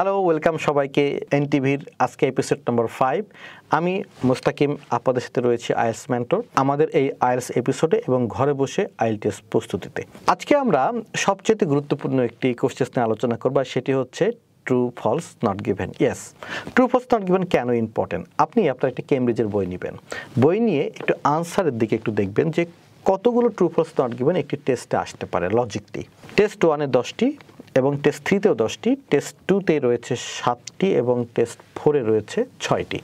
Hello, welcome সবাইকে এনটিভির আজকে episode নম্বর 5। আমি মুস্তাকিম আপনাদের সাথে রয়েছি আইএলটিএস মেন্টর আমাদের এই আইএলটিএস এপিসোডে এবং ঘরে বসে আইএলটিএস প্রস্তুতিতে। আজকে আমরা সবচেয়ে গুরুত্বপূর্ণ একটি কোশ্চেন নিয়ে আলোচনা করব, সেটি হচ্ছে true false not given. Yes, true false not given কেন ইম্পর্টেন্ট? আপনি আপনার একটা কেমব্রিজের বই নেবেন, বই নিয়ে একটু আনসারের দিকে একটু দেখবেন যে কতগুলো ট্রু ফলস নট গিভেন একটি টেস্টে আসতে পারে লজিকলি। টেস্ট 1-এ 10টি এবং টেস্ট 3-তেও 10টি, টেস্ট 2-তে রয়েছে 7টি এবং টেস্ট 4-এ রয়েছে 6টি।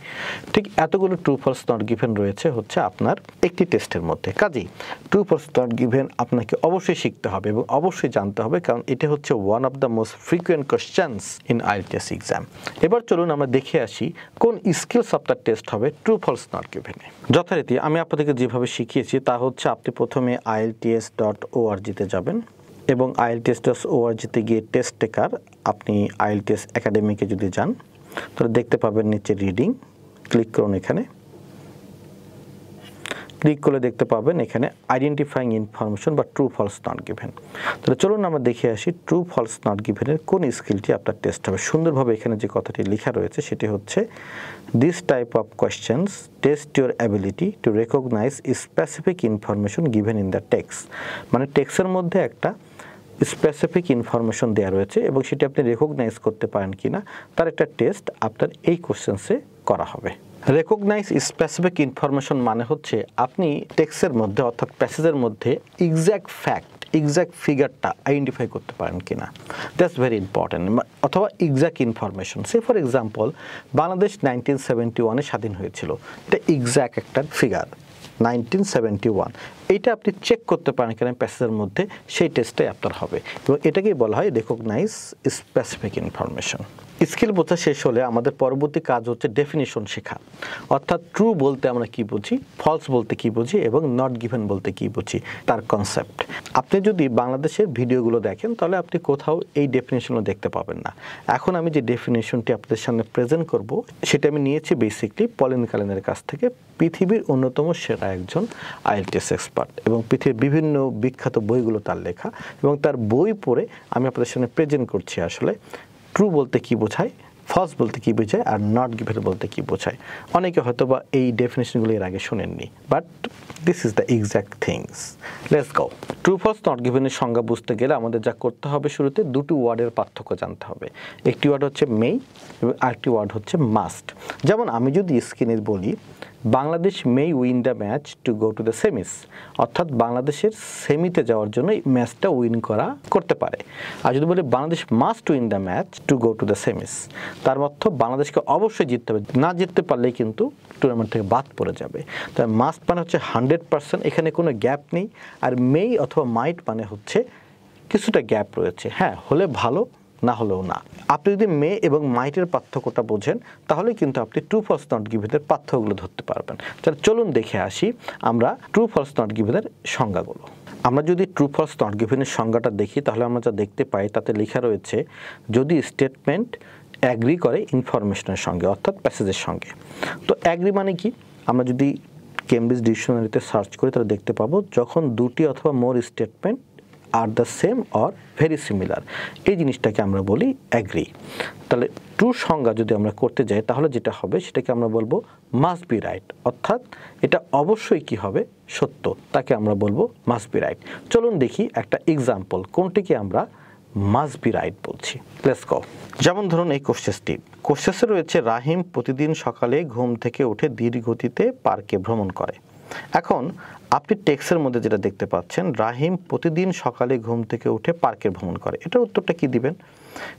ঠিক এতগুলো ট্রু ফলস নট গিভেন রয়েছে হচ্ছে আপনার একটি টেস্টের মধ্যে। কাজেই ট্রু ফলস নট গিভেন আপনাকে অবশ্যই শিখতে হবে এবং অবশ্যই জানতে হবে, কারণ এটা হচ্ছে one of the most frequent questions in IELTS exam. এবার চলুন আমরা দেখে আসি কোন স্কিলস অফ দ্য টেস্ট হবে ট্রু ফলস নট গিভেনে। যথারীতি আমি আপনাদেরকে যেভাবে শিখিয়েছি তা হচ্ছে আপনি প্রথমে ielts.org-তে যাবেন এবং ielts.org-তে গিয়ে টেস্ট টেকার আপনি আইএলটিএস একাডেমিকে যদি যান তাহলে দেখতে পাবেন নিচে রিডিং, ক্লিক করুন। এখানে ক্লিক করলে দেখতে পাবেন এখানে আইডেন্টিফাইং ইনফরমেশন বা ট্রু ফলস নট গিভেন। তাহলে চলুন আমরা দেখে আসি ট্রু ফলস নট গিভেনের কোন স্কিলটি আপনার টেস্ট হবে। সুন্দরভাবে এখানে যে কথাটি লেখা রয়েছে সেটি হচ্ছে this type of questions test your ability to recognise specific information given in the text. মানে টেক্সটের মধ্যে একটা স্পেসিফিক ইনফরমেশন দেওয়া রয়েছে এবং সেটি আপনি রেকগনাইজ করতে পারেন কিনা তার একটা টেস্ট আপনার এই কোশ্চেন্সে করা হবে। রেকগনাইজ স্পেসিফিক ইনফরমেশন মানে হচ্ছে আপনি টেক্সটের মধ্যে অর্থাৎ প্যাসেজের মধ্যে এক্স্যাক্ট ফ্যাক্ট, এক্স্যাক্ট ফিগারটা আইডেন্টিফাই করতে পারেন কিনা, দ্যাটস ভেরি ইম্পর্টেন্ট। অথবা exact information, say for example Bangladesh 1971-এ স্বাধীন হয়েছিল, এটা এক্স্যাক্ট একটা ফিগার 1971, এইটা আপনি চেক করতে পারেন কিনা প্যাসেজের মধ্যে, সেই টেস্টটাই আপনার হবে এবং এটাকেই বলা হয় রেকগনাইজ স্পেসিফিক ইনফরমেশন। স্কিল বোঝা শেষ হলে আমাদের পরবর্তী কাজ হচ্ছে ডেফিনিশন শেখা, অর্থাৎ ট্রু বলতে আমরা কি বুঝি, ফলস বলতে কি বুঝি এবং নট গিভেন বলতে কি বুঝি, তার কনসেপ্ট। আপনি যদি বাংলাদেশের ভিডিওগুলো দেখেন তাহলে আপনি কোথাও এই ডেফিনিশনও দেখতে পাবেন না। এখন আমি যে ডেফিনিশনটি আপনাদের সামনে প্রেজেন্ট করব সেটা আমি নিয়েছি বেসিকলি পলিন কালেনের কাছ থেকে, পৃথিবীর অন্যতম সেরা একজন আইএলটিএস এক্সপার্ট এবং পৃথিবীর বিভিন্ন বিখ্যাত বইগুলো তার লেখা এবং তার বই পড়ে আমি আপনাদের সামনে প্রেজেন্ট করছি আসলে ট্রু বলতে কি বোঝায়, ফলস বলতে কি বোঝায় আর নট গিভেন বলতে কি বোঝায়। অনেকে হয়তো বা এই ডেফিনেশনগুলো এর আগে শোনেননি, but this is the exact things. Let's go. True false not গিভেনের সংজ্ঞা বুঝতে গেলে আমাদের যা করতে হবে, শুরুতে দুটি ওয়ার্ডের পার্থক্য জানতে হবে। একটি ওয়ার্ড হচ্ছে মে এবং আরেকটি ওয়ার্ড হচ্ছে মাস্ট। যেমন আমি যদি স্ক্রিনে বলি Bangladesh may win the match to go to the semis, অর্থাৎ বাংলাদেশের সেমিতে যাওয়ার জন্য এই ম্যাচটা উইন করতে পারে। আর যদি বলি Bangladesh must win the match to go to the semis, তার অর্থ বাংলাদেশকে অবশ্যই জিততে হবে, না জিততে পারলেই কিন্তু টুর্নামেন্ট থেকে বাদ পড়ে যাবে। তাই মাস্ট মানে হচ্ছে 100%, এখানে কোনো গ্যাপ নেই। আর মে অথবা মাইট মানে হচ্ছে কিছুটা গ্যাপ রয়েছে, হ্যাঁ হলে ভালো, না হলেও না। আপনি যদি মে এবং মাইটের পার্থক্যটা বোঝেন তাহলে কিন্তু আপনি ট্রু ফলস নট গিভেনের পার্থক্যগুলো ধরতে পারবেন। তাহলে চলুন দেখে আসি আমরা ট্রু ফলস নট গিভেনের সংজ্ঞাগুলো। আমরা যদি ট্রু ফলস নট গিভেনের সংজ্ঞাটা দেখি তাহলে আমরা যা দেখতে পাই তাতে লেখা রয়েছে যদি স্টেটমেন্ট অ্যাগ্রি করে ইনফরমেশনের সঙ্গে অর্থাৎ প্যাসেজের সঙ্গে। তো অ্যাগ্রি মানে কি? আমরা যদি কেমব্রিজ ডিকশনারিতে সার্চ করি তাহলে দেখতে পাবো যখন দুটি অথবা more statement are the same or very similar, এই জিনিসটাকে আমরা বলি অ্যাগ্রি। তাহলে ট্রু সংজ্ঞা যদি আমরা করতে যাই তাহলে যেটা হবে সেটাকে আমরা বলবো মাস্ট বি রাইট, অর্থাৎ এটা অবশ্যই কি হবে, সত্য, তাকে আমরা বলবো মাস্ট বি রাইট। চলুন দেখি একটা এক্সাম্পল কোনটিকে আমরা মাস্ট বি রাইট বলছি। Let's go. যেমন ধরুন এই কোশ্চেসে রয়েছে রাহিম প্রতিদিন সকালে ঘুম থেকে উঠে ধীর গতিতে পার্কে ভ্রমণ করে। এখন আপনি টেক্সটের মধ্যে যেটা দেখতে পাচ্ছেন রাহিম প্রতিদিন সকালে ঘুম থেকে উঠে পার্কে ভ্রমণ করে, এটার উত্তরটা কি দিবেন?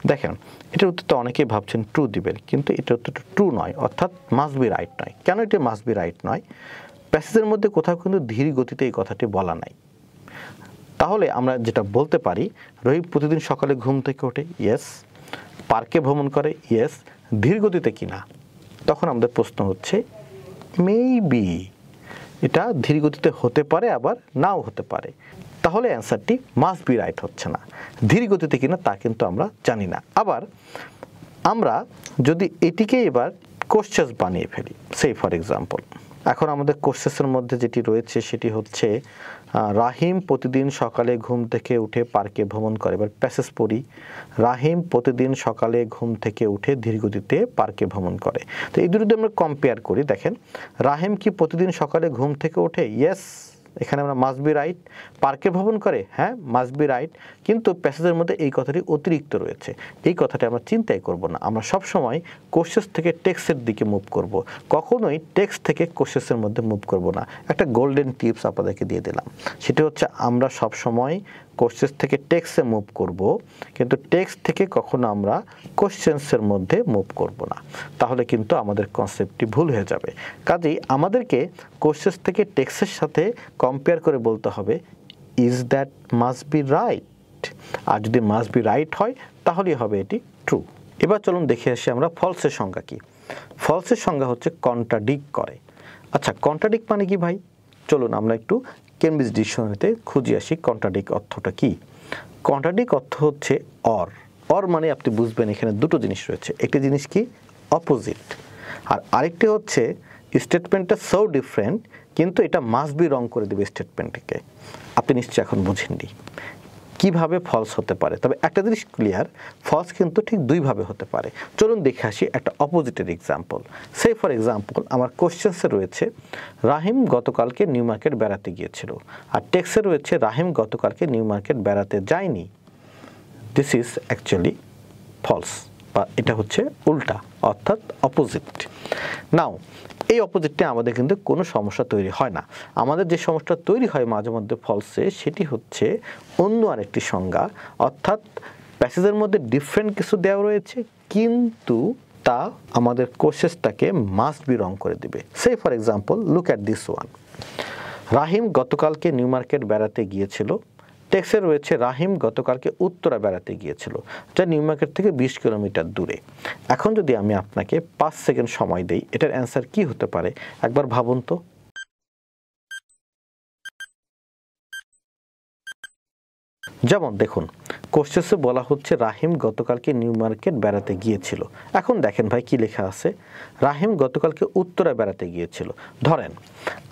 দেখেন এটার উত্তরটা অনেকেই ভাবছেন ট্রু দিবেন, কিন্তু এটার উত্তরটা ট্রু নয়, অর্থাৎ মাস্ট বি রাইট নয়। কেন এটা মাস্ট বি রাইট নয়? প্যাসেজের মধ্যে কোথাও কিন্তু ধীর গতিতে এই কথাটি বলা নাই। তাহলে আমরা যেটা বলতে পারি রহিম প্রতিদিন সকালে ঘুম থেকে ওঠে, ইয়েস। পার্কে ভ্রমণ করে, ইয়েস। ধীর গতিতে কিনা? তখন আমাদের প্রশ্ন হচ্ছে মেবি এটা ধীর গতিতে হতে পারে আবার নাও হতে পারে। তাহলে অ্যান্সারটি মাস্ট বি রাইট হচ্ছে না। ধীর গতিতে কিনা তা কিন্তু আমরা জানি না। আবার আমরা যদি এটিকে এবার কোশ্চেন বানিয়ে ফেলি, সে ফর এক্সাম্পল এখন আমাদের কোশ্চেসের মধ্যে যেটি রয়েছে সেটি হচ্ছে রাহিম প্রতিদিন সকালে ঘুম থেকে উঠে পার্কে ভ্রমণ করে। এবার প্যাসেজ পড়ি। রাহিম প্রতিদিন সকালে ঘুম থেকে উঠে ধীরগতিতে পার্কে ভ্রমণ করে। তো এই দুটো আমরা কম্পেয়ার করি। দেখেন, রাহিম কি প্রতিদিন সকালে ঘুম থেকে ওঠে? ইয়েস, এখানে আমরা মাস্ট বি রাইট। পার্কে ভ্রমণ করে? হ্যাঁ, মাস্ট বি রাইট। কিন্তু প্যাসেজের মধ্যে এই কথাটি অতিরিক্ত রয়েছে, এই কথাটি আমরা চিন্তাই করব না। আমরা সবসময় কোশ্চেস থেকে টেক্সটের দিকে মুভ করব, কখনোই টেক্সট থেকে কোশ্চেসের মধ্যে মুভ করব না। একটা গোল্ডেন টিপস আপনাদেরকে দিয়ে দিলাম, সেটি হচ্ছে আমরা সবসময় কোশ্চেস থেকে টেক্সটে মুভ করব, কিন্তু টেক্সট থেকে কখনো আমরা কোশ্চেন্সের মধ্যে মুভ করব না, তাহলে কিন্তু আমাদের কনসেপ্টটি ভুল হয়ে যাবে। কাজেই আমাদেরকে কোশ্চেস থেকে টেক্সটের সাথে কম্পেয়ার করে বলতে হবে is that must be right. আর যদি মাস্ট বি রাইট হয় তাহলেই হবে এটি ট্রু। এবার চলুন দেখে আসি আমরা ফলসের সংজ্ঞা কি। ফলসের সংজ্ঞা হচ্ছে কন্ট্রাডিক্ট করে। আচ্ছা, কন্ট্রাডিক্ট মানে কি ভাই? চলুন আমরা একটু কেমব্রিজ ডিকশনারিতে খুঁজে আসি কন্ট্রাডিক্ট অর্থটা কি। কন্ট্রাডিক্ট অর্থ হচ্ছে অর মানে আপনি বুঝবেন এখানে দুটো জিনিস রয়েছে। একটি জিনিস কি? অপোজিট। আর আরেকটি হচ্ছে স্টেটমেন্টটা সো ডিফারেন্ট, কিন্তু এটা মাস্ট বি রং করে দেবে স্টেটমেন্টকে। আপনি নিশ্চয়ই এখন বুঝেননি কিভাবে ফলস হতে পারে। তবে একটা জিনিস ক্লিয়ার, ফলস কিন্তু ঠিক দুইভাবে হতে পারে। চলুন দেখে আসি একটা অপোজিটের এক্সাম্পল। সে ফর এক্সাম্পল আমার কোশ্চেন্সে রয়েছে রাহিম গতকালকে নিউ মার্কেট বেড়াতে গিয়েছিল, আর টেক্সে রয়েছে রাহিম গতকালকে নিউ মার্কেট বেড়াতে যায়নি। দিস ইজ অ্যাকচুয়ালি ফলস, বা এটা হচ্ছে উল্টা, অর্থাৎ অপোজিট। নাও এই অপোজিটটা আমাদের কিন্তু কোনো সমস্যা তৈরি হয় না। আমাদের যে সমস্যা তৈরি হয় মাঝে মধ্যে ফলসে, সেটি হচ্ছে অন্য আরেকটি সংজ্ঞা, অর্থাৎ প্যাসেজের মধ্যে ডিফারেন্ট কিছু দেওয়া রয়েছে কিন্তু তা আমাদের কোশ্চেসটাকে মাস্ট বি রং করে দিবে। Say for example look at this one. Rahim গতকালকে নিউ মার্কেট বেড়াতে গিয়েছিল। টেক্সে রয়েছে রাহিম গতকালকে উত্তরা বেড়াতে গিয়েছিল, যা নিউ মার্কেট থেকে 20 কিলোমিটার দূরে। এখন যদি আমি আপনাকে 5 সেকেন্ড সময় দেই, এটার অ্যান্সার কি হতে পারে একবার ভাবুন তো। যেমন দেখুন, কোশ্চেসে বলা হচ্ছে রাহিম গতকালকে নিউ মার্কেট বেড়াতে গিয়েছিল। এখন দেখেন ভাই কি লেখা আছে, রাহিম গতকালকে উত্তরা বেড়াতে গিয়েছিল। ধরেন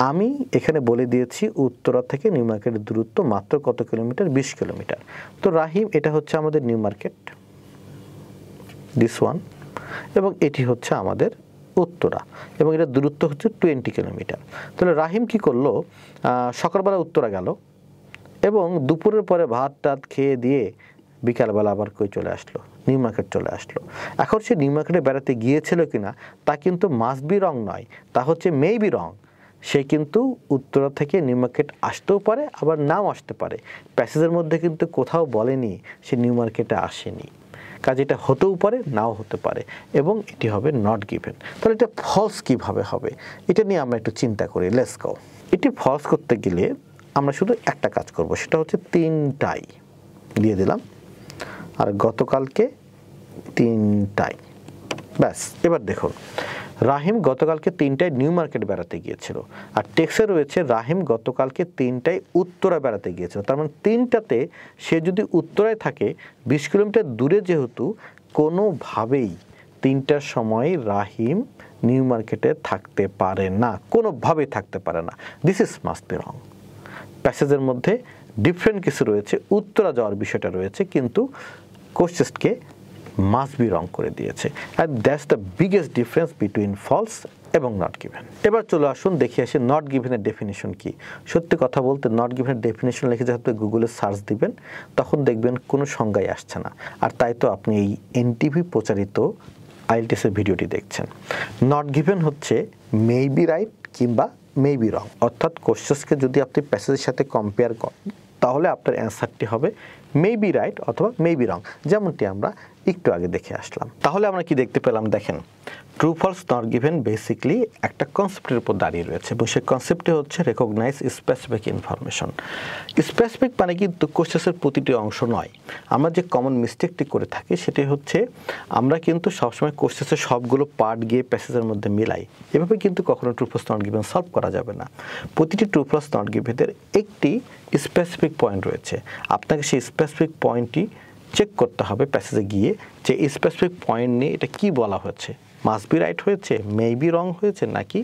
আমি এখানে বলে দিয়েছি উত্তরা থেকে নিউ মার্কেটের দূরত্ব মাত্র কত কিলোমিটার? 20 কিলোমিটার। তো রাহিম এটা হচ্ছে আমাদের নিউ মার্কেট, দিস ওয়ান, এবং এটি হচ্ছে আমাদের উত্তরা, এবং এটার দূরত্ব হচ্ছে 20 কিলোমিটার। তাহলে রাহিম কি করলো? সকালবেলা উত্তরা গেল এবং দুপুরের পরে ভাত টাত খেয়ে দিয়ে বিকালবেলা আবার কই চলে আসলো? নিউ মার্কেট চলে আসলো। এখন সে নিউ মার্কেটে বেড়াতে গিয়েছিল কিনা তা কিন্তু মাস্ট বি রং নয়, তা হচ্ছে মে বি রং। সে কিন্তু উত্তরা থেকে নিউ মার্কেট আসতেও পারে, আবার নাও আসতে পারে। প্যাসেজের মধ্যে কিন্তু কোথাও বলেনি সে নিউ মার্কেটে আসেনি। কাজে এটা হতেও পারে, নাও হতে পারে, এবং এটি হবে নট গিভেন। তাহলে এটা ফলস কিভাবে হবে এটা নিয়ে আমরা একটু চিন্তা করি। Let's go. এটি ফলস করতে গেলে আমরা শুধু একটা কাজ করব, সেটা হচ্ছে 3টায় দিয়ে দিলাম, আর গতকালকে 3টায়, ব্যাস। এবার দেখুন, রাহিম গতকালকে 3টায় নিউ মার্কেট বেড়াতে গিয়েছিল, আর টেক্সে রয়েছে রাহিম গতকালকে 3টায় উত্তরা বেড়াতে গিয়েছিল। তার মানে 3টাতে সে যদি উত্তরায় থাকে, 20 কিলোমিটার দূরে, যেহেতু কোনোভাবেই 3টার সময় রাহিম নিউ মার্কেটে থাকতে পারে না, কোনোভাবেই থাকতে পারে না। This is must be wrong. প্যাসেজের মধ্যে ডিফারেন্ট কিছু রয়েছে, উত্তরা যাওয়ার বিষয়টা রয়েছে, কিন্তু কোশ্চেসকে মাস্ট বি রং করে দিয়েছে। And that's the biggest difference between false এবং নট গিভেন। এবার চলে আসুন দেখে আসি নট গিভেনের ডেফিনেশন কি। সত্যি কথা বলতে নট গিভেনের ডেফিনেশন লিখে যখন গুগলে সার্চ দিবেন তখন দেখবেন কোনো সংজ্ঞাই আসছে না। আর তাই তো আপনি এই এনটিভি প্রচারিত আইএলটিএস এর ভিডিওটি দেখছেন। নট গিভেন হচ্ছে মে বি রাইট কিংবা মে বি রং, অর্থাৎ কোশ্চেসকে যদি আপনি প্যাসেজের সাথে কম্পেয়ার করেন তাহলে আপনার অ্যান্সারটি হবে মে বি রাইট অথবা মে বি রং, যেমনটি আমরা একটু আগে দেখে আসলাম। তাহলে আমরা কি দেখতে পেলাম? দেখেন, true false not given basically একটা কনসেপ্টের উপর দাঁড়িয়ে রয়েছে, এবং সেই কনসেপ্টটি হচ্ছে রেকগনাইজ স্পেসিফিক ইনফরমেশন। স্পেসিফিক মানে কিন্তু কোশ্চেসের প্রতিটি অংশ নয়। আমরা যে কমন মিস্টেকটি করে থাকি সেটি হচ্ছে আমরা কিন্তু সবসময় কোশ্চেসের সবগুলো পার্ট গিয়ে প্যাসেজের মধ্যে মিলাই। এভাবে কিন্তু কখনো true false not given solve করা যাবে না। প্রতিটি ট্রু ফলস নট গিভেনের একটি স্পেসিফিক পয়েন্ট রয়েছে, আপনাকে সেই স্পেসিফিক পয়েন্টটি চেক করতে হবে প্যাসেজে গিয়ে, যে স্পেসিফিক পয়েন্ট নিয়ে এটা কি বলা হচ্ছে, মাস্ট বি রাইট হয়েছে, মেবি রং হয়েছে, নাকি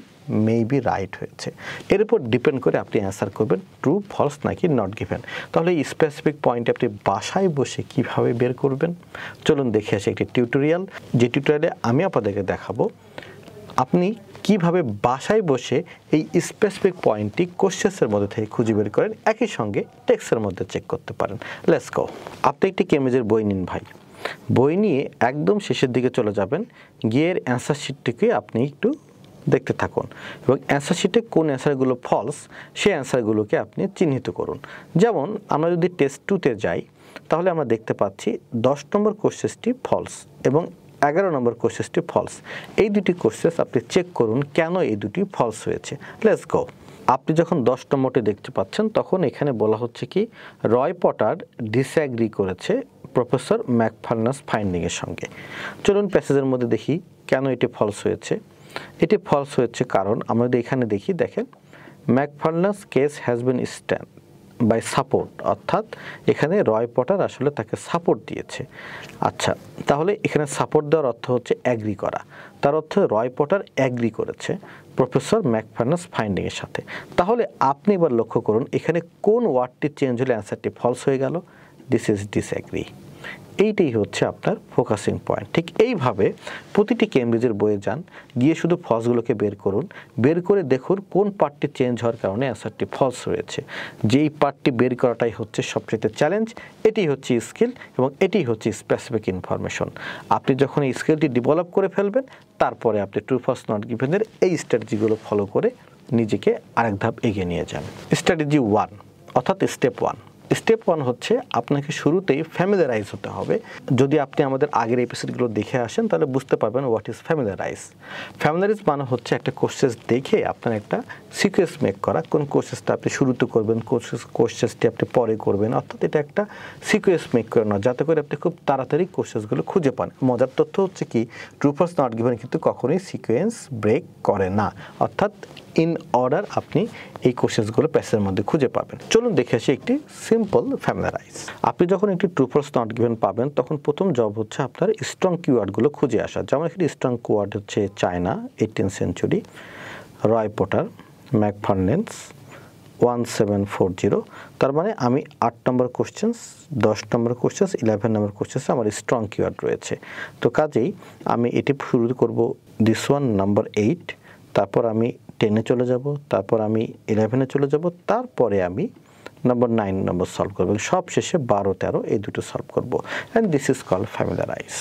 মেবি রাইট হয়েছে। এর উপর ডিপেন্ড করে আপনি অ্যান্সার করবেন ট্রু, ফলস নাকি নট গিভেন। তাহলে এই স্পেসিফিক পয়েন্টে আপনি বাসায় বসে কিভাবে বের করবেন, চলুন দেখে আসি একটি টিউটোরিয়াল। যে টিউটোরিয়ালে আমি আপনাদেরকে দেখাবো আপনি কিভাবে বাসায় বসে এই স্পেসিফিক পয়েন্টটি কোশ্চেন্সের মধ্যে থেকে খুঁজে বের করেন, একই সঙ্গে টেক্সটের মধ্যে চেক করতে পারেন। Let's go. আপনি একটি কেমিজের বই নিন ভাই, বই নিয়ে একদম শেষের দিকে চলে যাবেন, গিয়ে এর অ্যান্সার শিটটিকে আপনি একটু দেখতে থাকুন এবং অ্যান্সার শিটে কোন অ্যান্সারগুলো ফলস সেই অ্যান্সারগুলোকে আপনি চিহ্নিত করুন। যেমন আমরা যদি টেস্ট 2-তে যাই তাহলে আমরা দেখতে পাচ্ছি 10 নম্বর কোশ্চেনটি ফলস এবং 11 নম্বর কোশ্চেনটি ফলস। এই দুটি কোশ্চেন আপনি চেক করুন কেন এই দুটি ফলস হয়েছে। Let's go. আপনি যখন 10 নম্বরটি দেখতে পাচ্ছেন তখন এখানে বলা হচ্ছে কি রয় পটার ডিসঅ্যাগ্রি করেছে প্রফেসর ম্যাকফার্নাস ফাইন্ডিংয়ের সঙ্গে। চলুন প্যাসেজের মধ্যে দেখি কেন এটি ফলস হয়েছে। এটি ফলস হয়েছে কারণ আমরা যদি এখানে দেখি, দেখেন ম্যাকফার্নাস case has been stand by support, অর্থাৎ এখানে রয় পটার আসলে তাকে সাপোর্ট দিয়েছে। আচ্ছা, তাহলে এখানে সাপোর্ট দেওয়ার অর্থ হচ্ছে অ্যাগ্রি করা, তার অর্থ রয় পটার অ্যাগ্রি করেছে প্রফেসর ম্যাকফার্নাস ফাইন্ডিংয়ের সাথে। তাহলে আপনি এবার লক্ষ্য করুন এখানে কোন ওয়ার্ডটি চেঞ্জ হলে অ্যান্সারটি ফলস হয়ে গেল, দিস ইজ ডিসঅ্যাগ্রি। এইটাই হচ্ছে আপনার ফোকাসিং পয়েন্ট। ঠিক এইভাবে প্রতিটি কেমব্রিজের বইয়ে যান, গিয়ে শুধু ফলসগুলোকে বের করুন, বের করে দেখুন কোন পার্টটি চেঞ্জ হওয়ার কারণে অ্যান্সারটি ফলস হয়েছে। যেই পার্টটি বের করাটাই হচ্ছে সবচেয়ে চ্যালেঞ্জ, এটি হচ্ছে স্কিল এবং এটি হচ্ছে স্পেসিফিক ইনফরমেশন। আপনি যখন এই স্কিলটি ডেভেলপ করে ফেলবেন তারপরে আপনি ট্রু ফলস নট গিভেনের এই স্ট্র্যাটেজিগুলো ফলো করে নিজেকে আরেক ধাপ এগিয়ে নিয়ে যান। স্ট্র্যাটেজি 1 অর্থাৎ স্টেপ 1। স্টেপ 1 হচ্ছে আপনাকে শুরুতেই ফ্যামিলিয়ারাইজ হতে হবে। যদি আপনি আমাদের আগের এপিসোডগুলো দেখে আসেন তাহলে বুঝতে পারবেন হোয়াট ইজ ফ্যামিলিয়ারাইজ। ফ্যামিলিয়ারাইজ মানে হচ্ছে একটা কোশ্চেন দেখে আপনার একটা সিকোয়েন্স মেক করা, কোন কোশ্চেনটা আপনি শুরুতে করবেন, কোশ্চেনটি আপনি পরে করবেন, অর্থাৎ এটা একটা সিকোয়েন্স মেক করে না, যাতে করে আপনি খুব তাড়াতাড়ি কোশ্চেনগুলো খুঁজে পান। মজার তথ্য হচ্ছে কি ট্রু ফলস নট গিভেন কিন্তু কখনোই সিকোয়েন্স ব্রেক করে না, অর্থাৎ ইন অর্ডার আপনি এই কোশ্চেনগুলো প্যাসেজের মধ্যে খুঁজে পাবেন। চলুন দেখে আসি একটি সিম্পল ফ্যামিলিয়ারাইজ। আপনি যখন একটি ট্রু ফলস নট গিভেন পাবেন তখন প্রথম জব হচ্ছে আপনার স্ট্রং কিওয়ার্ডগুলো খুঁজে আসা। যেমন এখানে স্ট্রং কিওয়ার্ড হচ্ছে চায়না, 18th সেঞ্চুরি, রয় পটার, ম্যাকফার্নাস, 1740। তার মানে আমি 8 নম্বর কোশ্চেন, 10 নম্বর কোশ্চেন, 11 নম্বর কোশ্চেন আমার স্ট্রং কিওয়ার্ড রয়েছে। তো কাজেই আমি এটি শুরু করব দিস ওয়ান নাম্বার 8, তারপর আমি 10-এ চলে যাব, তারপর আমি 11-এ চলে যাব, তারপরে আমি নাম্বার 9 নম্বর সলভ করব, সব শেষে 12, 13 এই দুটো সলভ করব। And this is called familiarize.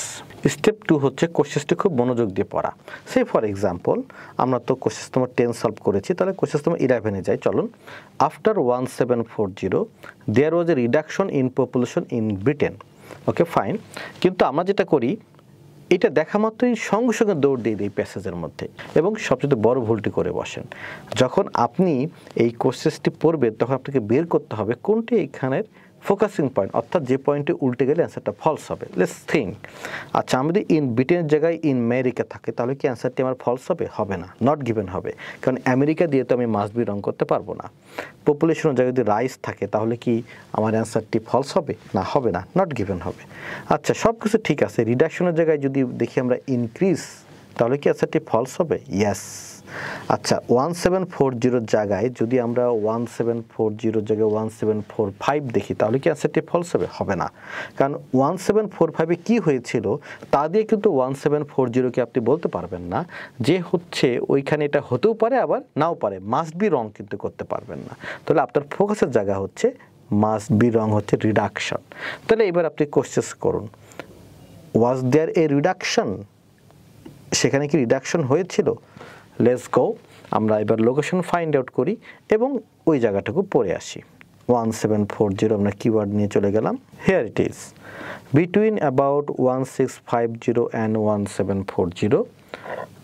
Step 2 হচ্ছে কোশ্চেনটি খুব মনোযোগ দিয়ে পড়া। সে ফর এক্সাম্পল আমরা তো কোশ্চেন নম্বর 10 সলভ করেছি, তাহলে কোশ্চেন নম্বর 11-এ যাই। চলুন। After 1740 there was a reduction in population in Britain. Okay fine, কিন্তু আমরা যেটা করি এটা দেখা মাত্রই সঙ্গে সঙ্গে দৌড় দিয়ে দিই প্যাসেজের মধ্যে এবং সবচেয়ে বড় ভুলটি করে বসেন। যখন আপনি এই কোশ্চেনটি পড়বেন তখন আপনাকে বের করতে হবে কোনটি এখানের ফোকাসিং পয়েন্ট, অর্থাৎ যে পয়েন্টে উল্টে গেলে অ্যান্সারটা ফলস হবে। Let's think. আচ্ছা, আমি যদি ইন ব্রিটেনের জায়গায় ইন আমেরিকা থাকে তাহলে কি অ্যান্সারটি আমার ফলস হবে? হবে না, নট গিভেন হবে, কারণ আমেরিকা দিয়ে তো আমি মাস্ট বি রং করতে পারবো না। পপুলেশনের জায়গায় যদি রাইস থাকে তাহলে কি আমার অ্যান্সারটি ফলস হবে? না, হবে না, নট গিভেন হবে। আচ্ছা, সব কিছু ঠিক আছে, রিডাকশনের জায়গায় যদি দেখি আমরা ইনক্রিজ তাহলে কি অ্যান্সারটি ফলস হবে? ইয়েস। আচ্ছা, 1740 জায়গায় যদি আমরা 1740 জায়গায় 1745 দেখি তাহলে কি অ্যান্সারটি ফলস হবে? হবে না, কারণ 1745-এ কী হয়েছিল তা দিয়ে কিন্তু 1740-কে আপনি বলতে পারবেন না যে হচ্ছে ওইখানে এটা হতেও পারে আবার নাও পারে, মাস্ট বি রং কিন্তু করতে পারবেন না। তাহলে আপনার ফোকাসের জায়গা হচ্ছে মাস্ট বি রং হচ্ছে রিডাকশন। তাহলে এবার আপনি কোশ্চেন করুন, ওয়াজ দেয়ার এ রিডাকশন? সেখানে কি রিডাকশন হয়েছিল? লেটস গো, আমরা এবার লোকেশন ফাইন্ড আউট করি এবং ওই জায়গাটাকে পড়ে আসি। 1740 আমরা কিওয়ার্ড নিয়ে চলে গেলাম। Here it is, between about 1650 and 1740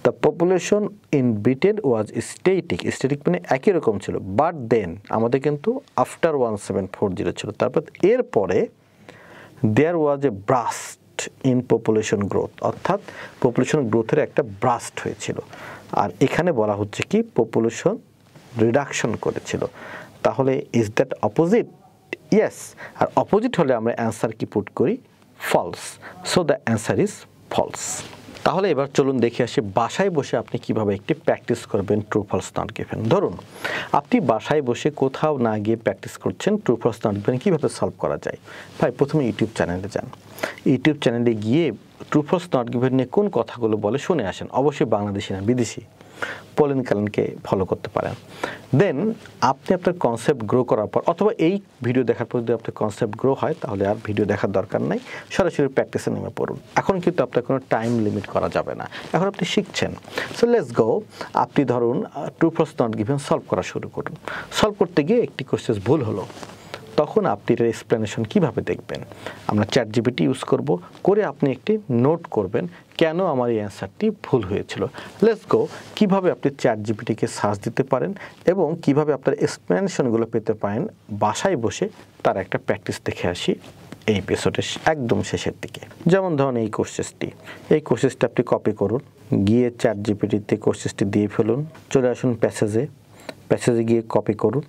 the population in Britain was static. Static মানে একই রকম ছিল, বাট দেন আমাদের কিন্তু আফটার 1740 ছিল, তারপর এরপরে দেয়ার was A ব্রাস্ট in population growth, অর্থাৎ পপুলেশন গ্রোথের একটা ব্রাস্ট হয়েছিল। আর এখানে বলা হচ্ছে কি পপুলেশন রিডাকশন করেছিল। তাহলে ইজ দ্যাট অপোজিট? ইয়েস। আর অপোজিট হলে আমরা অ্যান্সার কি পুট করি? False. So the answer is false. তাহলে এবার চলুন দেখে আসি বাসায় বসে আপনি কিভাবে একটি প্র্যাকটিস করবেন ট্রু ফলস নট গিভেন। ধরুন আপনি বাসায় বসে কোথাও না গিয়ে প্র্যাকটিস করছেন ট্রু ফলস নট গিভেন কীভাবে সলভ করা যায়। ভাই প্রথমে ইউটিউব চ্যানেলে যান, ইউটিউব চ্যানেলে গিয়ে ট্রু ফলস নট গিভেন নিয়ে কোন কথাগুলো বলে শুনে আসেন, অবশ্যই বাংলাদেশি না বিদেশি। পলিন কালেনকে ফলো করতে পারেন। দেন আপনি আপনার কনসেপ্ট গ্রো করার পর অথবা এই ভিডিও দেখার পর যদি আপনার কনসেপ্ট গ্রো হয় তাহলে আর ভিডিও দেখার দরকার নাই, সরাসরি প্র্যাকটিসে নেমে পড়ুন। এখন কিন্তু আপনার কোনো টাইম লিমিট করা যাবে না, এখন আপনি শিখছেন। So let's go. আপনি ধরুন true false not given solve করা শুরু করুন। সলভ করতে গিয়ে একটি কোশ্চেন ভুল হলো, তখন আপনি এর এক্সপ্লেনেশন কীভাবে দেখবেন। আমরা চ্যাটজিপিটি ইউজ করব, করে আপনি একটি নোট করবেন কেন আমার এই অ্যান্সারটি ভুল হয়েছিল। লেটস গো কীভাবে আপনি চ্যাটজিপিটিকে সার্চ দিতে পারেন এবং কিভাবে আপনার এক্সপ্লেনেশনগুলো পেতে পারেন বাসায় বসে, তার একটা প্র্যাকটিস দেখে আসি এই এপিসোডের একদম শেষের দিকে। যেমন ধরুন এই কোর্সেসটি আপনি কপি করুন, গিয়ে চ্যাটজিপিটিতে কোর্সেসটি দিয়ে ফেলুন, চলে আসুন প্যাসেজে গিয়ে কপি করুন,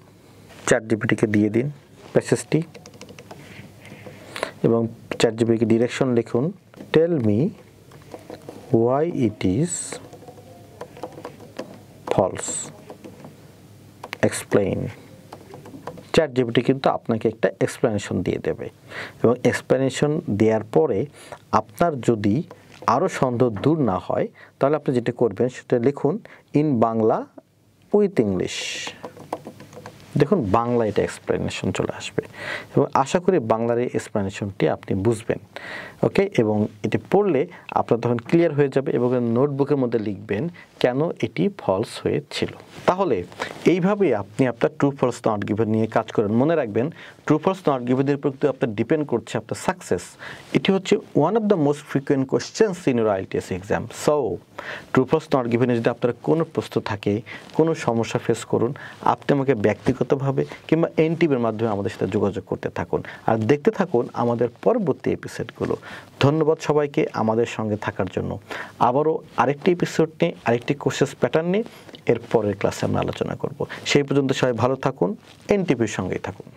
চ্যাটজিপিটিকে দিয়ে দিন প্যাসেজটি এবং চ্যাটজিপিটিকে ডিরেকশন লিখুন, tell me why it is false, explain। ChatGPT কিন্তু আপনাকে একটা এক্সপ্লেনেশন দিয়ে দেবে এবং এক্সপ্লেনেশন দেওয়ার পরে আপনার যদি আরও সন্দেহ দূর না হয় তাহলে আপনি যেটা করবেন সেটা লিখুন ইন বাংলা উইথ ইংলিশ। দেখুন বাংলা এটা এক্সপ্লেনেশন চলে আসবে এবং আশা করি বাংলার এই এক্সপ্লেনেশনটি আপনি বুঝবেন। ওকে, এবং এটি পড়লে আপনার তখন ক্লিয়ার হয়ে যাবে এবং নোটবুকের মধ্যে লিখবেন কেন এটি ফলস হয়েছিল। তাহলে এইভাবে আপনি আপনার ট্রু ফলস নট গিভেন নিয়ে কাজ করেন। মনে রাখবেন ট্রু ফলস নট গিভেনের উপর আপনার ডিপেন্ড করছে আপনার সাকসেস। এটি হচ্ছে one of the most frequent questions in your IELTS exam. So true false not গিভেনে যদি আপনার কোনো প্রশ্ন থাকে, কোনো সমস্যা ফেস করুন, আপনি আমাকে ব্যক্তিগতভাবে কিংবা এনটিভির মাধ্যমে আমাদের সাথে যোগাযোগ করতে থাকুন আর দেখতে থাকুন আমাদের পরবর্তী এপিসোডগুলো। ধন্যবাদ সবাইকে আমাদের সঙ্গে থাকার জন্য। আবারও আরেকটি এপিসোড নিয়ে আরেকটি কোর্সেস প্যাটার্ন নিয়ে এর পরের ক্লাসে আমরা আলোচনা করব। সেই পর্যন্ত সবাই ভালো থাকুন, এনটিভির সঙ্গেই থাকুন।